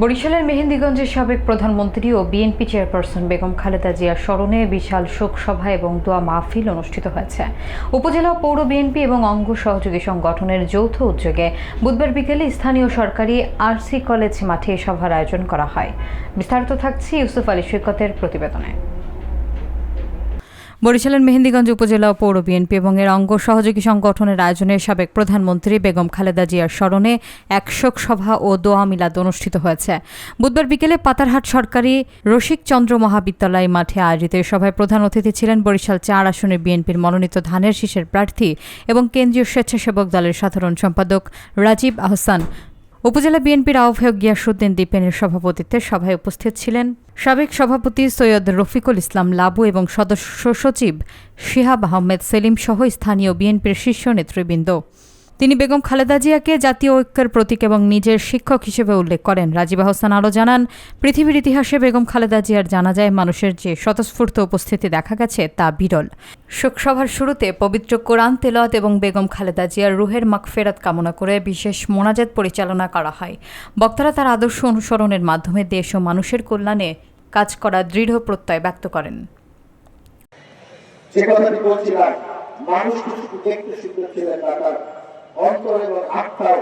বরিশালের মেহেন্দিগঞ্জের সাবেক প্রধানমন্ত্রী ও বিএনপি চেয়ারপারসন বেগম খালেদা জিয়ার স্মরণে বিশাল শোকসভা এবং দোয়া মাহফিল অনুষ্ঠিত হয়েছে। উপজেলা পৌর বিএনপি এবং অঙ্গ সহযোগী সংগঠনের যৌথ উদ্যোগে বুধবার বিকেলে স্থানীয় সরকারি আরসি কলেজ মাঠে সভার আয়োজন করা হয়। বিস্তারিত থাকছে ইউসুফ আলী সৈকতের প্রতিবেদনে। বরিশালের মেহেন্দিগঞ্জ উপজেলা পৌর বিএনপি এবং এর অঙ্গ সহযোগী সংগঠনের আয়োজনে সাবেক প্রধানমন্ত্রী বেগম খালেদা জিয়ার স্মরণে এক শোক সভা ও দোয়া মিলাদ অনুষ্ঠিত হয়েছে। বুধবার বিকেলে পাতারহাট সরকারি রসিকচন্দ্র মহাবিদ্যালয় মাঠে আয়োজিত সভায় প্রধান অতিথি ছিলেন বরিশাল ৪ আসনের বিএনপির মনোনীত ধানের শীষের প্রার্থী এবং কেন্দ্রীয় স্বেচ্ছাসেবক দলের সাধারণ সম্পাদক রাজীব আহসান। উপজেলা বিএনপির আহ্বায়ক গিয়াসউদ্দিন দীপেনের সভাপতিত্বে সভায় উপস্থিত ছিলেন সাবেক সভাপতি সৈয়দ রফিকুল ইসলাম লাবু এবং সদস্য সচিব শিহাব আহমেদ সেলিম সহ স্থানীয় বিএনপির শীর্ষ নেতৃবৃন্দ। তিনি বেগম খালেদা জিয়াকে জাতীয় ঐক্যের প্রতীক এবং নিজের শিক্ষক হিসেবে উল্লেখ করেন। রাজীব আহসান আরও জানান, পৃথিবীর ইতিহাসে বেগম খালেদা জিয়ার জানাজায় মানুষের যে স্বতঃস্ফূর্ত উপস্থিতি দেখা গেছে তা বিরল। শোকসভার শুরুতে পবিত্র কোরআন তেলাওয়াত এবং বেগম খালেদা জিয়ার রুহের মাগফিরাত কামনা করে বিশেষ মোনাজাত পরিচালনা করা হয়। বক্তারা তার আদর্শ অনুসরণের মাধ্যমে দেশ ও মানুষের কল্যাণে কাজ করার দৃঢ় প্রত্যয় ব্যক্ত করেন। যে কথাটি বলছিলাম, মানুষ কিছু দেখতে সুন্দর ছিলেন, তার অন্তর এবং আত্মাও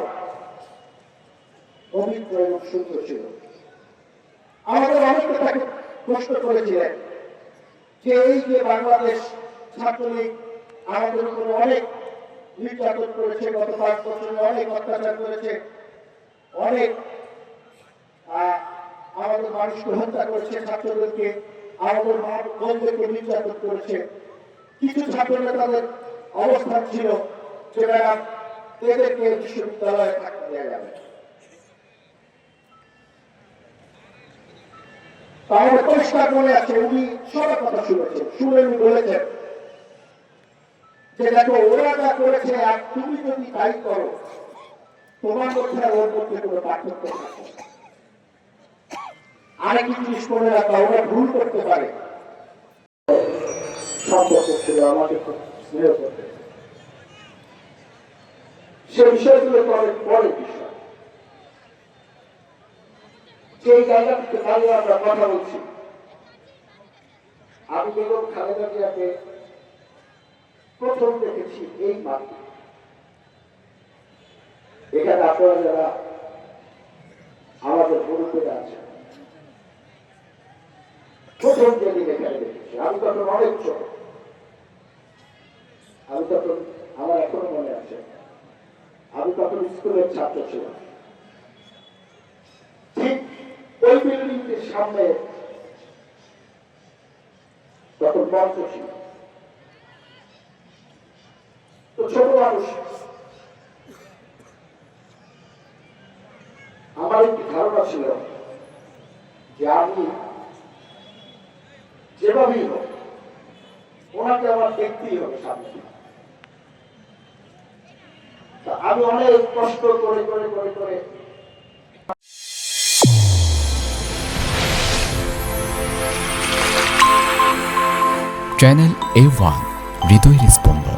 পবিত্র এবং সুন্দর ছিল। আমাদের অনেকে তাকে প্রশ্ন করেছিলেন যে এই যে বাংলাদেশ ছাত্রলীগ আমাদের উপরে অনেক নির্যাতন করেছে, গত 5 বছরে অনেক অত্যাচার করেছে, অনেক আমাদের মানুষকে হত্যা করেছে, ছাত্রদেরকে আমাদের বন্ধুদেরকে নির্যাতন করেছে। কিছু ছাত্ররা তাদের অবস্থান ছিল যে এদেরকে বিশ্ববিদ্যালয়ে থাকতে দেওয়া যাবে। আমার পরিষ্কার মনে আছে, উনি সবার কথা শুনেছেন, শুনে উনি বলেছেন যে দেখো, ওরা যা করেছে আর তুমি যদি তাই করো, তোমার মধ্যে আর ওর মধ্যে কোনো পার্থক্য থাকবে। আরেকটি জিনিস মনে রাখা, ওরা ভুল করতে পারে। সম্পর্ক ছিল আমাকে খুব স্নেহ করতে, সে বিষয়গুলো তো অনেক পরের বিষয়। সেই জায়গা থেকে দাঁড়িয়ে আমরা কথা বলছি। আমি বেগম খালেদা জিয়াকে প্রথম দেখেছি এই মাঠে। এখানে আপনারা যারা আমাদের বন্ধুরা আছেন, প্রথম যেদিন এখানে দেখেছি, আমি তখন অনেক ছোট। আমি তখন, আমার এখনো মনে আছে, আমি তখন স্কুলের ছাত্র ছিলাম। ঠিক ওই বিল্ডিংটির সামনে তখন মঞ্চ ছিল। তো ছোট মানুষ, আমার একটি ধারণা ছিল যে আমি যেভাবেই হোক ওনাকে আমার দেখতেই হবে সামনে। আমি অনেক কষ্ট করে করে করে করে চ্যানেল A1 হৃদয়ের স্পন্দন।